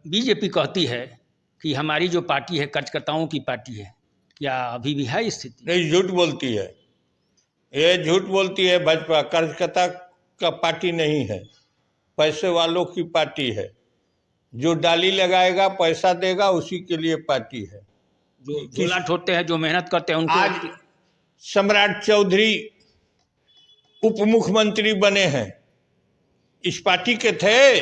BJP कहती है कि हमारी जो पार्टी है कार्यकर्ताओं की पार्टी है, क्या अभी भी है स्थिति? नहीं, झूठ बोलती है, ये झूठ बोलती है। भाजपा कार्यकर्ता का पार्टी नहीं है, पैसे वालों की पार्टी है। जो डाली लगाएगा पैसा देगा उसी के लिए पार्टी है। जो झोला ठोकते हैं, जो मेहनत करते हैं उनको। आज सम्राट चौधरी उप मुख्यमंत्री बने हैं, इस पार्टी के थे?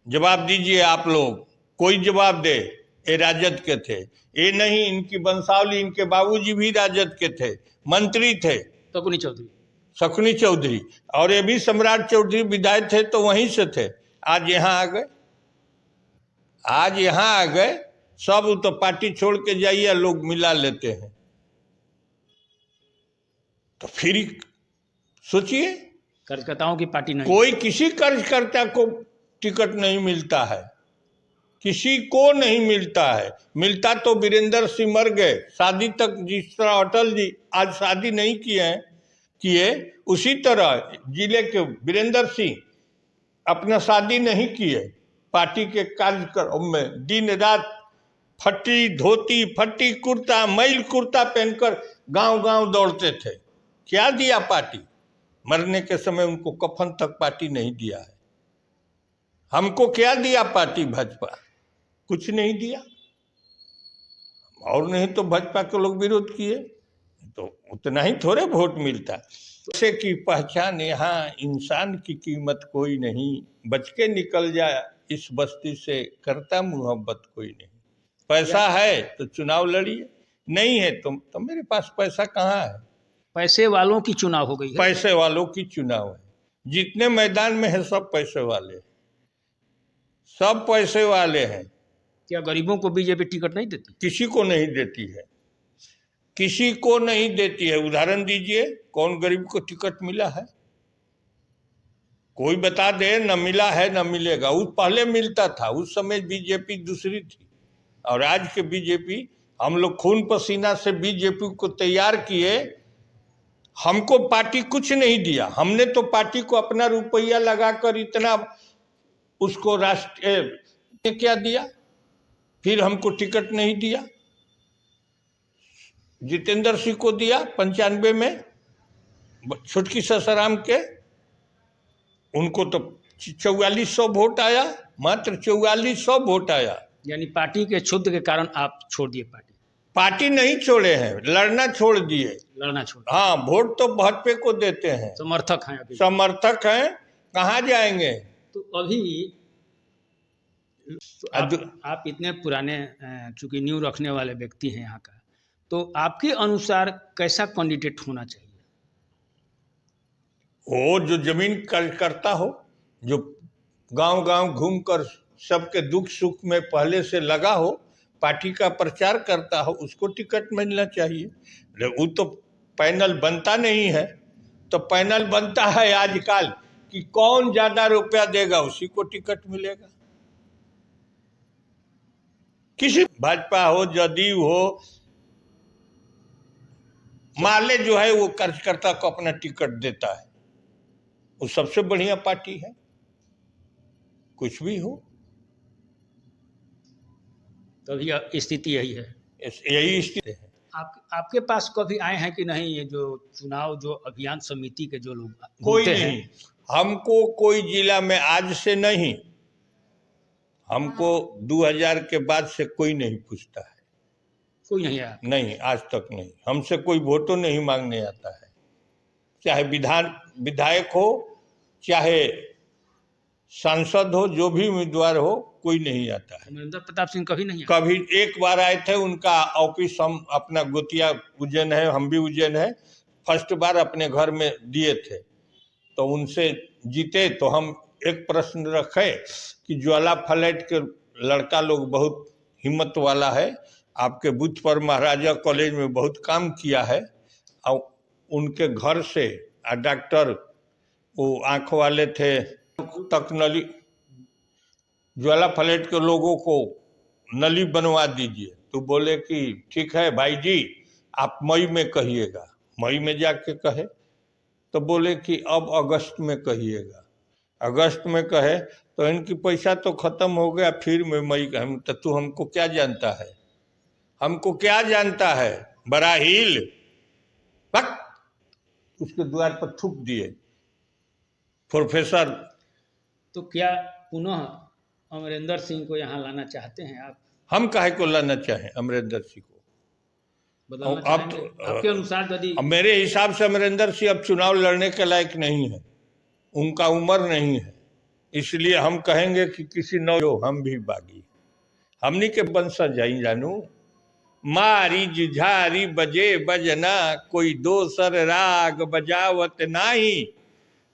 जवाब दीजिए आप लोग, कोई जवाब दे। ये राजद के थे, ये नहीं, इनकी वंशावली, इनके बाबूजी भी राजद के थे, मंत्री थे, शकुनी चौधरी। शकुनी चौधरी। और ये भी सम्राट चौधरी विधायक थे तो वहीं से थे। आज यहाँ आ गए, आज यहाँ आ गए सब। तो पार्टी छोड़ के जाइए, लोग मिला लेते हैं। तो फिर सोचिए, कार्यकर्ताओं की पार्टी नहीं। कोई किसी कार्यकर्ता को टिकट नहीं मिलता है, किसी को नहीं मिलता है। मिलता तो वीरेंद्र सिंह मर गए, शादी तक जिस तरह अटल जी आज शादी नहीं किए, उसी तरह जिले के वीरेंद्र सिंह अपना शादी नहीं किए। पार्टी के कार्यक्रम में दिन रात फटी धोती, फटी कुर्ता, मैल कुर्ता पहनकर गांव गांव दौड़ते थे। क्या दिया पार्टी? मरने के समय उनको कफन तक पार्टी नहीं दिया है। हमको क्या दिया पार्टी भाजपा? कुछ नहीं दिया। और नहीं तो भाजपा के लोग विरोध किए तो उतना ही थोड़े वोट मिलता। पैसे की पहचान यहाँ, इंसान की कीमत कोई नहीं। बच के निकल जाए इस बस्ती से, करता मोहब्बत कोई नहीं। पैसा है तो चुनाव लड़िए, नहीं है तो मेरे पास पैसा कहाँ है? पैसे वालों की चुनाव हो गई है। पैसे वालों की चुनाव है। जितने मैदान में है सब पैसे वाले, सब पैसे वाले हैं। क्या गरीबों को बीजेपी टिकट नहीं देती? किसी को नहीं देती है, किसी को नहीं देती है। उदाहरण दीजिए, कौन गरीब को टिकट मिला है? कोई बता दे। न मिला है न मिलेगा। उस पहले मिलता था, उस समय बीजेपी दूसरी थी। और आज के बीजेपी, हम लोग खून पसीना से बीजेपी को तैयार किए। हमको पार्टी कुछ नहीं दिया। हमने तो पार्टी को अपना रुपया लगाकर इतना उसको राष्ट्रीय ने क्या दिया, फिर हमको टिकट नहीं दिया। जितेंद्र सिंह को दिया 95 में, छुटकी ससाराम के, उनको तो 4400 वोट आया, मात्र 4400 वोट आया। यानी पार्टी के क्षुद्र के कारण आप छोड़ दिए पार्टी? पार्टी नहीं छोड़े हैं, लड़ना छोड़ दिए। लड़ना छोड़? हाँ, वोट तो भाजपा को देते हैं। समर्थक हैं अभी? समर्थक हैं, कहाँ जाएंगे? तो अभी तो आप इतने पुराने, चूंकि न्यू रखने वाले व्यक्ति हैं यहाँ का, तो आपके अनुसार कैसा कैंडिडेट होना चाहिए? वो जो जमीन करता हो, जो गांव गांव घूमकर सबके दुख सुख में पहले से लगा हो, पार्टी का प्रचार करता हो, उसको टिकट मिलना चाहिए। वो तो पैनल बनता नहीं है। तो पैनल बनता है आजकल कि कौन ज्यादा रुपया देगा उसी को टिकट मिलेगा। किसी भाजपा हो, जदयू हो, माले जो है वो कार्यकर्ता को अपना टिकट देता है, वो सबसे बढ़िया पार्टी है। कुछ भी हो, तो अभी स्थिति यही है। यही स्थिति है। आपके पास कभी आए हैं कि नहीं ये जो चुनाव, जो अभियान समिति के जो लोग? कोई नहीं। हमको कोई जिला में आज से नहीं, हमको 2000 के बाद से कोई नहीं पूछता है। कोई नहीं आया? नहीं, आज तक नहीं। हमसे कोई वोटो नहीं मांगने आता है। चाहे विधायक हो, चाहे सांसद हो, जो भी उम्मीदवार हो, कोई नहीं आता है। अमरिंदर प्रताप सिंह कभी नहीं आए? कभी एक बार आए थे, उनका ऑफिस, हम अपना गोतिया उज्जैन है, हम भी उज्जैन है, फर्स्ट बार अपने घर में दिए थे, तो उनसे जीते। तो हम एक प्रश्न रखे कि ज्वाला फ्लैट के लड़का लोग बहुत हिम्मत वाला है, आपके बूथ पर महाराजा कॉलेज में बहुत काम किया है, और उनके घर से डॉक्टर वो आँख वाले थे तक नली, ज्वाला फ्लैट के लोगों को नली बनवा दीजिए। तो बोले कि ठीक है भाई जी, आप मई में कहिएगा। मई में जाके कहे तो बोले कि अब अगस्त में कहिएगा। अगस्त में कहे तो इनकी पैसा तो खत्म हो गया, फिर मैं मई का हम तो तू हमको क्या जानता है, हमको क्या जानता है बराहील, पक उसके द्वार पर थूक दिए प्रोफेसर। तो क्या पुनः अमरिंदर सिंह को यहाँ लाना चाहते हैं आप? हम काहे को लाना चाहें अमरिंदर सिंह को? बदलना अब चाहेंगे आपके अनुसार? यदि अब मेरे हिसाब से अमरिंदर सिंह अब चुनाव लड़ने के लायक नहीं है, उनका उम्र नहीं है, इसलिए हम कहेंगे कि किसी नौ हम भी बागी, हमनी के वंशज जाई जानू। मारी जुझारी बजे बजना, कोई दोसर राग बजावत नाही,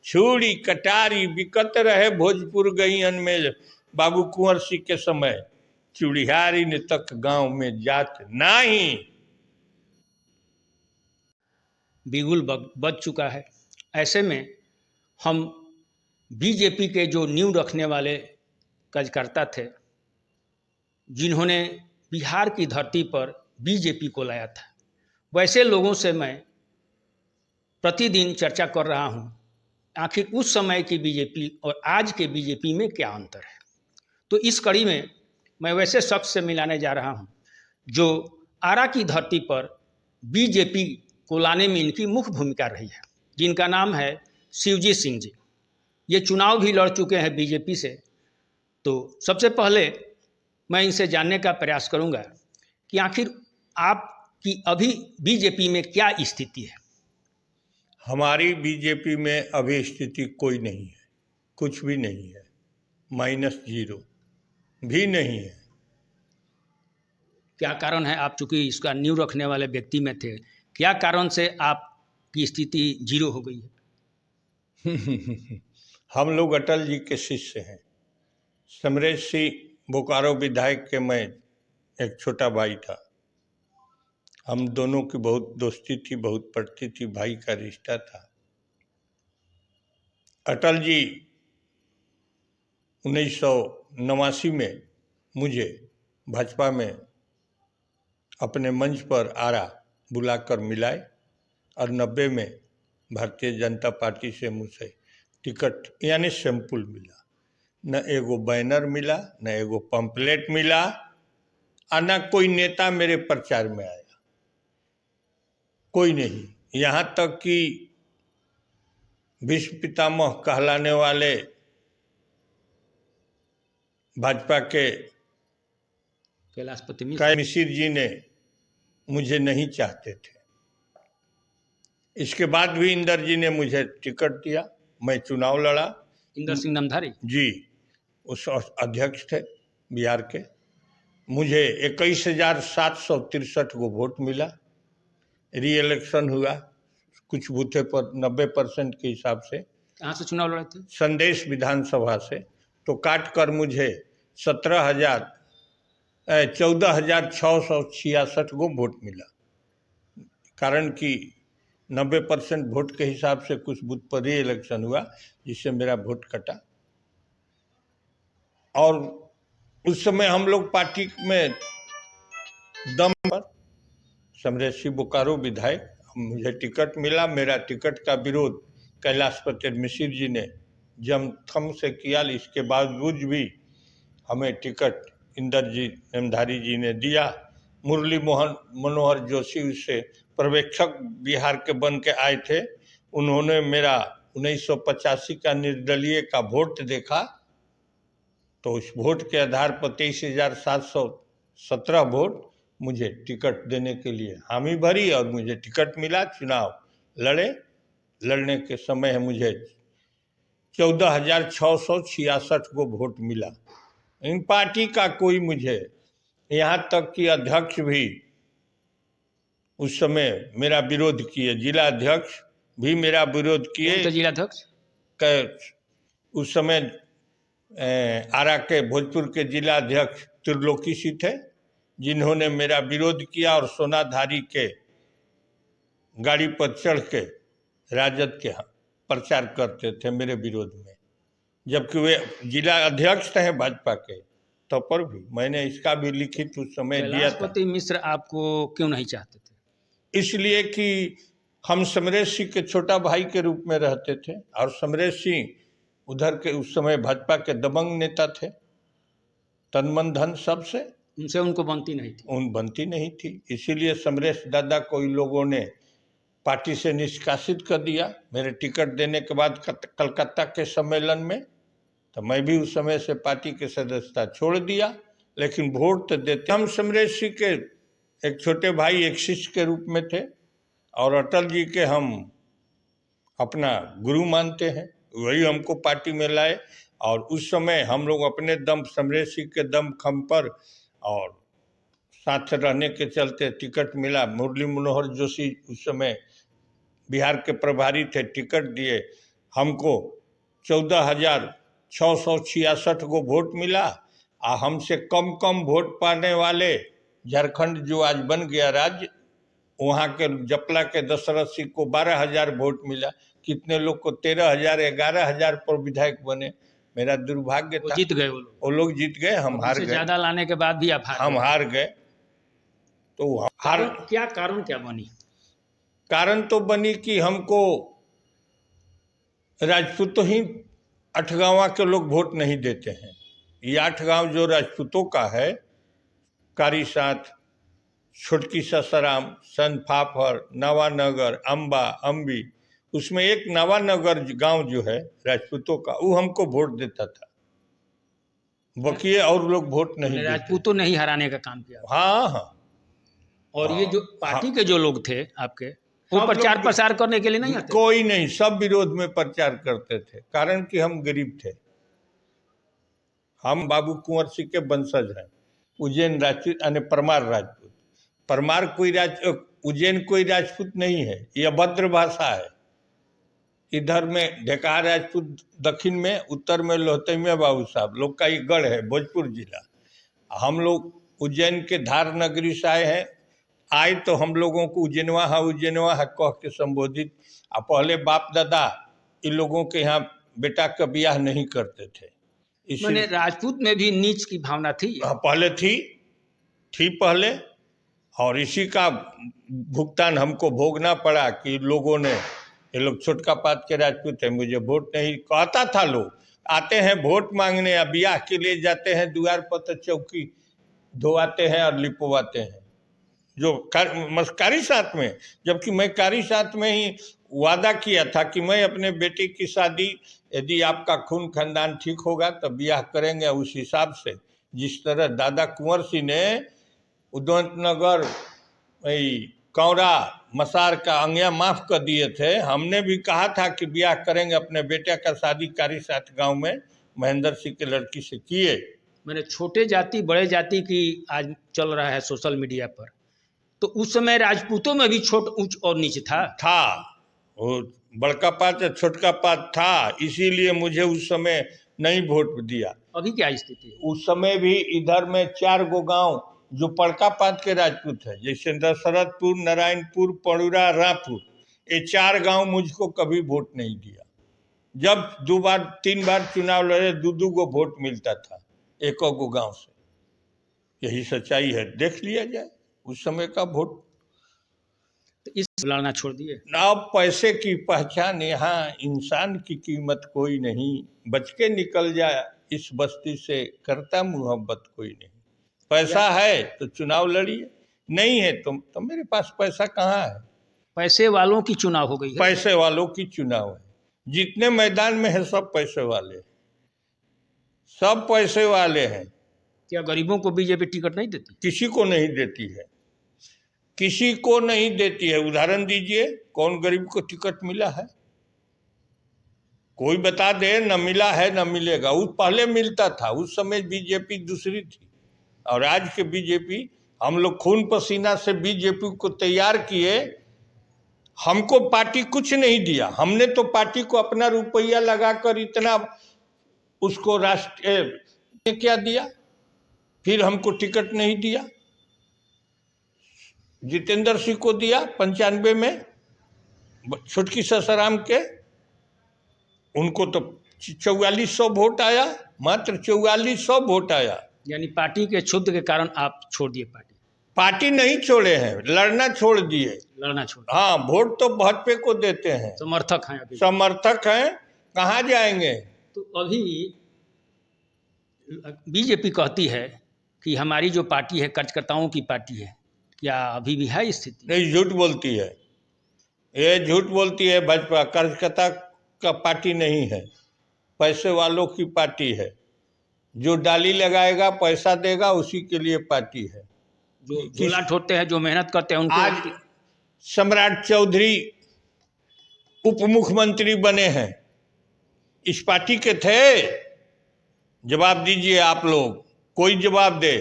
छुरी कटारी बिकत रहे भोजपुर गईन में बाबू कुंवर सिंह के समय, चूड़िहारी ने तक गांव में जात नाही। बिगुल बज चुका है। ऐसे में हम बीजेपी के जो नींव रखने वाले कार्यकर्ता थे, जिन्होंने बिहार की धरती पर बीजेपी को लाया था, वैसे लोगों से मैं प्रतिदिन चर्चा कर रहा हूँ आखिर उस समय की बीजेपी और आज के बीजेपी में क्या अंतर है। तो इस कड़ी में मैं वैसे शख्स से मिलाने जा रहा हूँ जो आरा की धरती पर बीजेपी को लाने में इनकी मुख्य भूमिका रही है, जिनका नाम है शिवजी सिंह जी। ये चुनाव भी लड़ चुके हैं बीजेपी से। तो सबसे पहले मैं इनसे जानने का प्रयास करूंगा कि आखिर आपकी अभी बीजेपी में क्या स्थिति है। हमारी बीजेपी में अभी स्थिति कोई नहीं है, कुछ भी नहीं है, -0 भी नहीं है। क्या कारण है? आप चूंकि इसका नींव रखने वाले व्यक्ति में थे, क्या कारण से आपकी स्थिति 0 हो गई है? हम लोग अटल जी के शिष्य हैं। समरेश सिंह बोकारो विधायक के मैं एक छोटा भाई था। हम दोनों की बहुत दोस्ती थी, बहुत पड़ती थी, भाई का रिश्ता था। अटल जी 1989 में मुझे भाजपा में अपने मंच पर आरा बुलाकर मिलाए और 90 में भारतीय जनता पार्टी से मुझे टिकट यानी सैंपल मिला। न एगो बैनर मिला, न एगो पंपलेट मिला, और न कोई नेता मेरे प्रचार में आया, कोई नहीं। यहाँ तक कि विश्व पितामह कहलाने वाले भाजपा के कैलाशपति मिश्र जी ने मुझे नहीं चाहते थे। इसके बाद भी इंदर जी ने मुझे टिकट दिया, मैं चुनाव लड़ा। इंदर सिंह नामधारी जी उस अध्यक्ष थे बिहार के। मुझे 21,763 को वोट मिला। री इलेक्शन हुआ कुछ बूथे पर 90% के हिसाब से। कहाँ से चुनाव लड़े थे? संदेश विधानसभा से। तो काट कर मुझे 14,666 को वोट मिला। कारण कि 90% वोट के हिसाब से कुछ बूथ पर री इलेक्शन हुआ, जिससे मेरा वोट कटा। और उस समय हम लोग पार्टी में दम पर समरेश सिंह बोकारो विधायक, मुझे टिकट मिला। मेरा टिकट का विरोध कैलाशपति मिश्र जी ने जम थम से किया। इसके बावजूद भी हमें टिकट इंदर जी नामधारी जी ने दिया। मुरली मनोहर जोशी उससे पर्यवेक्षक बिहार के बन के आए थे। उन्होंने मेरा 1985 का निर्दलीय का वोट देखा, तो उस वोट के आधार पर 23,717 वोट मुझे टिकट देने के लिए हामी भरी और मुझे टिकट मिला। चुनाव लड़ने के समय मुझे 14,666 को वोट मिला। इन पार्टी का कोई मुझे, यहाँ तक कि अध्यक्ष भी उस समय मेरा विरोध किए, जिला अध्यक्ष भी मेरा विरोध किए। जिला अध्यक्ष उस समय आरा के भोजपुर के जिला अध्यक्ष त्रिलोकी सिंह थे, जिन्होंने मेरा विरोध किया और सोनाधारी के गाड़ी पर चढ़ के राजद के प्रचार करते थे मेरे विरोध में, जबकि वे जिला अध्यक्ष थे भाजपा के। तो पर भी मैंने इसका भी लिखित उस समय दिया था। कैलाशपति मिश्र आपको क्यों नहीं चाहते थे? इसलिए कि हम समरेश सिंह के छोटा भाई के रूप में रहते थे और समरेश सिंह उधर के उस समय भाजपा के दबंग नेता थे, तन मन धन सबसे, उनसे उनको बनती नहीं थी। उन बनती नहीं थी। इसीलिए समरेश दादा को इन लोगों ने पार्टी से निष्कासित कर दिया। मेरे टिकट देने के बाद कलकत्ता के सम्मेलन में, तो मैं भी उस समय से पार्टी के सदस्यता छोड़ दिया, लेकिन वोट तो देते। हम समरेश जी के एक छोटे भाई, एक शिष्य के रूप में थे, और अटल जी के हम अपना गुरु मानते हैं। वही हमको पार्टी में लाए, और उस समय हम लोग अपने दम, समरेश जी के दम खम पर और साथ रहने के चलते टिकट मिला। मुरली मनोहर जोशी उस समय बिहार के प्रभारी थे, टिकट दिए हमको। 14,666 को वोट मिला। और हमसे कम कम वोट पाने वाले झारखंड जो आज बन गया राज्य, वहाँ के जपला के दशरथ सिंह को 12,000 वोट मिला। कितने लोग को 13,000, 11,000 पर विधायक बने। मेरा दुर्भाग्य था। जीत गए वो लोग जीत गए, हम हार गए। ज्यादा लाने के बाद भी आप हम हार गए। तो क्या कारण क्या बनी? कारण तो बनी कि हमको राजपूतों ही 8 गाँव के लोग वोट नहीं देते हैं। ये 8 गांव जो राजपूतों का है, कारीसाथ, छोटकी ससराम, सनफाफर, नवानगर, अम्बा, अम्बी, उसमें एक नवानगर गांव जो है राजपूतों का, वो हमको वोट देता था। बकिए और लोग वोट नहीं देते। राजपूतों ने ही हराने का काम किया। हाँ हाँ। और ये जो पार्टी के जो लोग थे आपके, वो सब प्रचार लोग प्रसार करने के लिए नहीं आते? कोई नहीं, सब विरोध में प्रचार करते थे, कारण कि हम गरीब थे। हम बाबू कुंवर सिंह के वंशज हैं, उज्जैन राजपूत यानी परमार राजपूत। परमार कोई उज्जैन कोई राजपूत नहीं है, ये अभद्र भाषा है। इधर में ढेकार राजपूत, दक्षिण में, उत्तर में लोहतैया बाबू साहब लोग का ये गढ़ है, भोजपुर जिला। हम लोग उज्जैन के धार नगरी से आए हैं। आए तो हम लोगों को उज्जैनवा है कह के संबोधित। पहले बाप दादा इन लोगों के यहाँ बेटा का ब्याह नहीं करते थे। मैंने राजपूत में भी नीच की भावना थी? पहले थी पहले, और इसी का भुगतान हमको भोगना पड़ा कि लोगों ने, ये लोग छोटका पात के राजपूत है, मुझे वोट नहीं कहता था। लोग आते हैं वोट मांगने या ब्याह के लिए जाते हैं द्वार पर, तो चौकी धोआते हैं और लिपवाते हैं, जो कारी साथ में। जबकि मैं कारी साथ में ही वादा किया था कि मैं अपने बेटे की शादी, यदि आपका खून खानदान ठीक होगा तो ब्याह करेंगे उस हिसाब से। जिस तरह दादा कुंवर सिंह ने उदंत नगर, कौरा, मसार का अंगिया माफ कर दिए थे, हमने भी कहा था कि ब्याह करेंगे अपने बेटे का शादी कारी साथ गांव में महेंद्र सिंह के लड़की से किए। मैंने छोटे जाति बड़े जाति की आज चल रहा है सोशल मीडिया पर, तो उस समय राजपूतों में भी छोट ऊंच और नीच था। वो बड़का पात छोटका पात था, इसीलिए मुझे उस समय नहीं वोट दिया। अभी क्या स्थिति है? उस समय भी इधर में 4 गो गांव जो बड़का पात के राजपूत है, जैसे दशरथपुर, नारायणपुर, पड़ुरा, रामपुर, ये 4 गांव मुझको कभी वोट नहीं दिया। जब 2 बार 3 बार चुनाव लड़े, 2 गो वोट मिलता था एक गो गांव से। यही सच्चाई है, देख लिया जाए उस समय का वोट। तो इस लड़ना छोड़ दिए? अब पैसे की पहचान, यहाँ इंसान की कीमत कोई नहीं। बच के निकल जाए इस बस्ती से, करता मोहब्बत कोई नहीं। पैसा है तो चुनाव लड़िए, नहीं है तो मेरे पास पैसा कहाँ है। पैसे वालों की चुनाव हो गई है। पैसे वालों की चुनाव है। जितने मैदान में है सब पैसे वाले हैं, सब पैसे वाले हैं। क्या गरीबों को बीजेपी टिकट नहीं देती? किसी को नहीं देती है, किसी को नहीं देती है। उदाहरण दीजिए, कौन गरीब को टिकट मिला है? कोई बता दे, न मिला है न मिलेगा। उस पहले मिलता था, उस समय बीजेपी दूसरी थी। और आज के बीजेपी, हम लोग खून पसीना से बीजेपी को तैयार किए। हमको पार्टी कुछ नहीं दिया, हमने तो पार्टी को अपना रुपया लगाकर इतना उसको राष्ट्र क्या दिया, फिर हमको टिकट नहीं दिया। जितेंद्र सिंह को दिया 95 में, छोटकी ससराम के, उनको तो 4400 वोट आया, मात्र 4400 वोट आया। यानी पार्टी के क्षुब्ध के कारण आप छोड़ दिए पार्टी? पार्टी नहीं छोड़े हैं, लड़ना छोड़ दिए। लड़ना छोड़? हाँ, वोट तो भाजपा को देते हैं। समर्थक हैं अभी? समर्थक हैं, कहाँ जाएंगे? तो अभी बीजेपी कहती है कि हमारी जो पार्टी है कार्यकर्ताओं की पार्टी है, क्या अभी भी है स्थिति? नहीं, झूठ बोलती है, ये झूठ बोलती है। भाजपा कार्यकर्ता का पार्टी नहीं है, पैसे वालों की पार्टी है। जो डाली लगाएगा, पैसा देगा, उसी के लिए पार्टी है। जो झोला ठोकते हैं, जो मेहनत करते हैं उनको। आज सम्राट चौधरी उप मुख्यमंत्री बने हैं, इस पार्टी के थे? जवाब दीजिए आप लोग, कोई जवाब दे।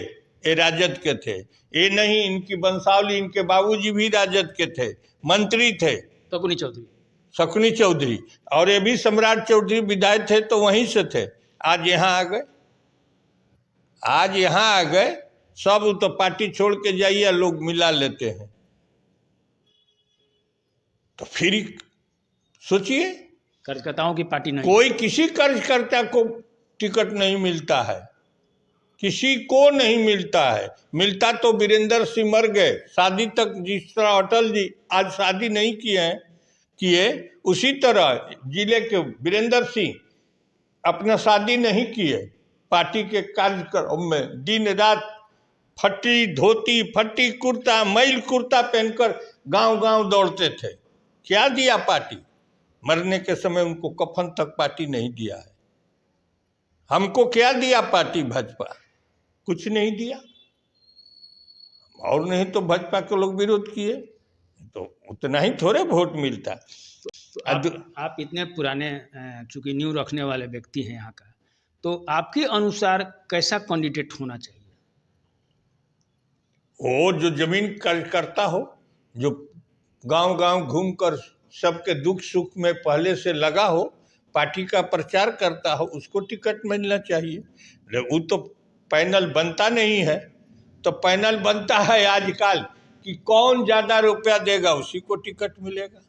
ये राजद के थे, ये नहीं, इनकी वंशावली, इनके बाबूजी भी राजद के थे, मंत्री थे, शकुनी चौधरी। शकुनी चौधरी। और ये भी सम्राट चौधरी विधायक थे, तो वहीं से थे। आज यहाँ आ गए, आज यहाँ आ गए सब। तो पार्टी छोड़ के जाइए, लोग मिला लेते हैं। तो फिर सोचिए, कार्यकर्ताओं की पार्टी नहीं। कोई किसी कार्यकर्ता को टिकट नहीं मिलता है, किसी को नहीं मिलता है। मिलता तो वीरेंद्र सिंह मर गए, शादी तक जिस तरह अटल जी आज शादी नहीं किए, उसी तरह जिले के वीरेंद्र सिंह अपना शादी नहीं किए। पार्टी के कार्यक्रम में दिन रात फटी धोती, फटी कुर्ता, मैल कुर्ता पहनकर गांव गांव दौड़ते थे। क्या दिया पार्टी? मरने के समय उनको कफन तक पार्टी नहीं दिया है। हमको क्या दिया पार्टी भाजपा? कुछ नहीं दिया। और नहीं तो भाजपा के लोग विरोध किए तो उतना ही थोड़े वोट मिलता। तो आप इतने पुराने चूंकि न्यू रखने वाले व्यक्ति हैं यहाँ का, तो आपके अनुसार कैसा कैंडिडेट होना चाहिए? वो जो जमीन करता हो, जो गांव गांव घूमकर सबके दुख सुख में पहले से लगा हो, पार्टी का प्रचार करता हो, उसको टिकट मिलना चाहिए। वो तो पैनल बनता नहीं है, तो पैनल बनता है आजकल कि कौन ज्यादा रुपया देगा उसी को टिकट मिलेगा।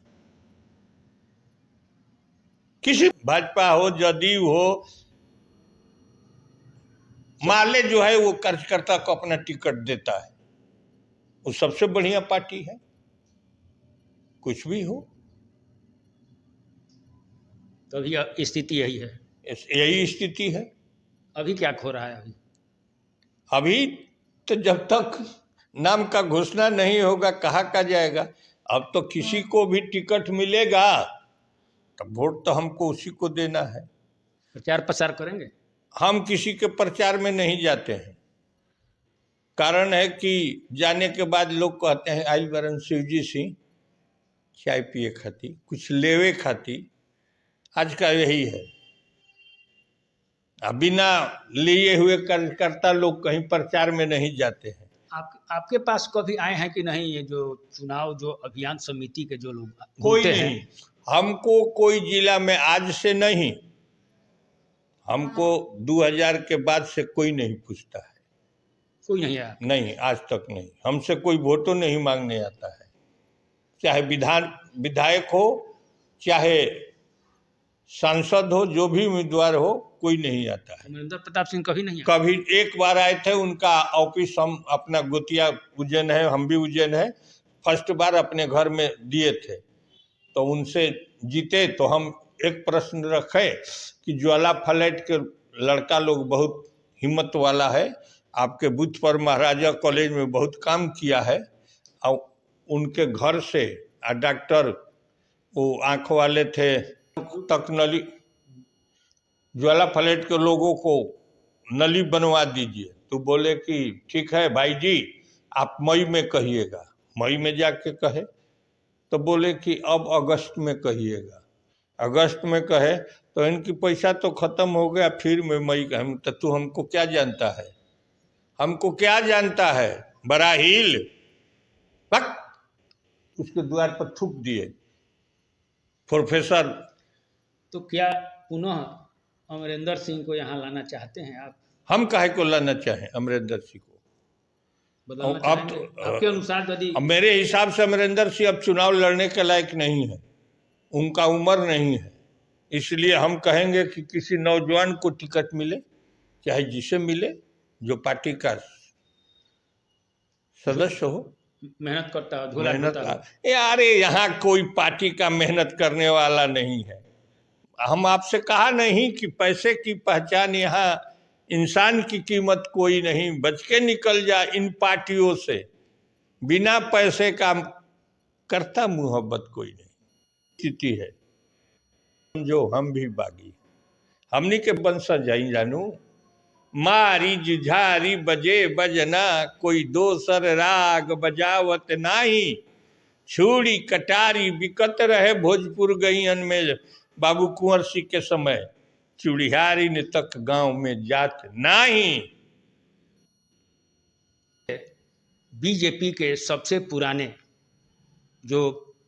किसी भाजपा हो, जदयू हो, माले जो है वो कार्यकर्ता को अपना टिकट देता है, वो सबसे बढ़िया पार्टी है। कुछ भी हो, तो अभी स्थिति यही है। यही स्थिति है। अभी क्या खो रहा है? अभी तो जब तक नाम का घोषणा नहीं होगा कहाँ का जाएगा। अब तो किसी को भी टिकट मिलेगा तो वोट तो हमको उसी को देना है। प्रचार प्रसार करेंगे? हम किसी के प्रचार में नहीं जाते हैं। कारण है कि जाने के बाद लोग कहते हैं आई बरन शिवजी सिंह चाय पिए खाती, कुछ लेवे खाती। आज का यही है, बिना लिए हुए कार्यकर्ता लोग कहीं प्रचार में नहीं जाते हैं। आपके पास कभी आए हैं कि नहीं ये जो चुनाव जो अभियान समिति के जो लोग कोई होते नहीं। हैं? हमको कोई जिला में आज से नहीं, हमको 2000 के बाद से कोई नहीं पूछता है। कोई नहीं आया? नहीं, आज तक नहीं। हमसे कोई वोटो नहीं मांगने आता है, चाहे विधायक हो, चाहे सांसद हो, जो भी उम्मीदवार हो, कोई नहीं आता है। अमरिंदर प्रताप सिंह कभी नहीं आए? कभी एक बार आए थे, उनका ऑफिस हम अपना गोतिया उज्जैन है, हम भी उज्जैन है, फर्स्ट बार अपने घर में दिए थे, तो उनसे जीते। तो हम एक प्रश्न रखे कि ज्वाला फ्लैट के लड़का लोग बहुत हिम्मत वाला है, आपके बूथ पर महाराजा कॉलेज में बहुत काम किया है, और उनके घर से डॉक्टर वो आँख वाले थे तक नली, ज्वाला फ्लैट के लोगों को नली बनवा दीजिए। तो बोले कि ठीक है भाई जी, आप मई में कहिएगा। मई में जाके कहे तो बोले कि अब अगस्त में कहिएगा। अगस्त में कहे तो इनकी पैसा तो खत्म हो गया, फिर मैं मई का। तो तू हमको क्या जानता है, हमको क्या जानता है, बड़ा हिल पक उसके द्वार पर थूक दिए प्रोफेसर। तो क्या पुनः अमरिंदर सिंह को यहाँ लाना चाहते हैं आप? हम काहे को लाना चाहें अमरिंदर सिंह को? बदलना अब चाहेंगे? आपके अनुसार यदि मेरे हिसाब से अमरिंदर सिंह अब चुनाव लड़ने के लायक नहीं है, उनका उम्र नहीं है। इसलिए हम कहेंगे कि किसी नौजवान को टिकट मिले, चाहे जिसे मिले, जो पार्टी का सदस्य हो, मेहनत करता है, झोला मेहनत। ढोता है। यार यहाँ कोई पार्टी का मेहनत करने वाला नहीं है। हम आपसे कहा नहीं कि पैसे की पहचान यहाँ, इंसान की कीमत कोई नहीं, बच के निकल जा इन पार्टियों से, बिना पैसे का करता मोहब्बत कोई नहीं। स्थिति है जो हम भी बागी, हमनी के बंसर जाई जानू, मारी जुझारी बजे बजना, कोई दोसर राग बजावत नाही, छुरी कटारी बिकत रहे भोजपुर गईन में बाबू कुंवर सिंह के समय, चूड़िहारी ने तक गांव में जात नहीं। बीजेपी के सबसे पुराने जो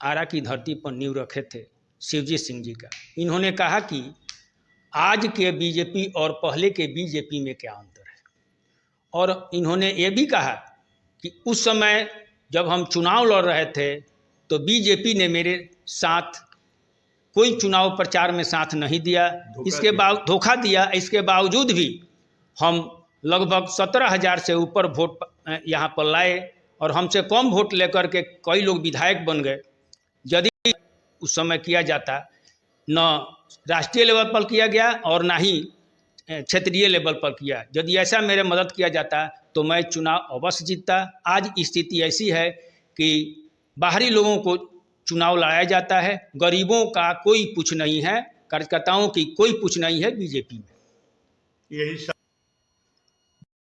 आरा की धरती पर नींव रखे थे शिवजी सिंह जी का, इन्होंने कहा कि आज के बीजेपी और पहले के बीजेपी में क्या अंतर है। और इन्होंने ये भी कहा कि उस समय जब हम चुनाव लड़ रहे थे तो बीजेपी ने मेरे साथ कोई चुनाव प्रचार में साथ नहीं दिया, इसके बाद धोखा दिया। इसके बावजूद भी हम लगभग 17,000 से ऊपर वोट यहाँ पर लाए और हमसे कम वोट लेकर के कई लोग विधायक बन गए। यदि उस समय किया जाता, न राष्ट्रीय लेवल पर किया गया और ना ही क्षेत्रीय लेवल पर किया, यदि ऐसा मेरे मदद किया जाता तो मैं चुनाव अवश्य जीतता। आज स्थिति ऐसी है कि बाहरी लोगों को चुनाव लड़ाया जाता है, गरीबों का कोई पूछ नहीं है, कार्यकर्ताओं की कोई पूछ नहीं है बीजेपी में। यही